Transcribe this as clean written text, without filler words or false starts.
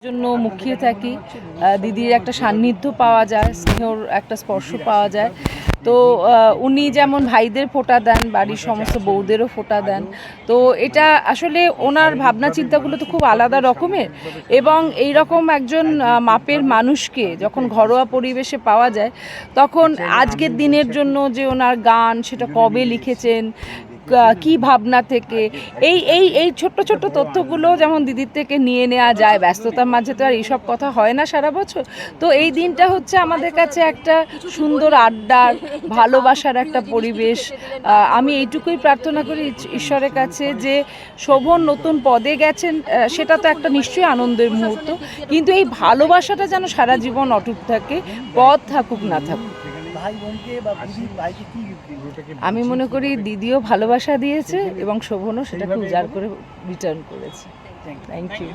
জন্য মুখিয়ে থাকি। দিদির একটা সান্নিধ্য পাওয়া যায়, স্নেহর একটা স্পর্শ পাওয়া যায়। তো উনি যেমন ভাইদের ফোঁটা দেন, বাড়ির সমস্ত বউদেরও ফোঁটা দেন। তো এটা আসলে ওনার ভাবনা চিন্তাগুলো তো খুব আলাদা রকমের, এবং এই রকম একজন মাপের মানুষকে যখন ঘরোয়া পরিবেশে পাওয়া যায়, তখন আজকের দিনের জন্য যে ওনার গান, সেটা কবে লিখেছেন, কি ভাবনা থেকে, এই এই এই ছোট্ট ছোট্ট তথ্যগুলো যেমন দিদির থেকে নিয়ে নেওয়া যায়। ব্যস্ততার মাঝে তো আর এইসব কথা হয় না সারা বছর। তো এই দিনটা হচ্ছে আমাদের কাছে একটা সুন্দর আড্ডার, ভালোবাসার একটা পরিবেশ। আমি এইটুকুই প্রার্থনা করি ঈশ্বরের কাছে যে শোভন নতুন পদে গেছেন, সেটা তো একটা নিশ্চয়ই আনন্দের মুহূর্ত, কিন্তু এই ভালোবাসাটা যেন সারা জীবন অটুট থাকে, পদ থাকুক না থাকুক। আমি মনে করি দিদিও ভালোবাসা দিয়েছে এবং শোভনও সেটাকে উজাড় করে রিটার্ন করেছে। Thank you.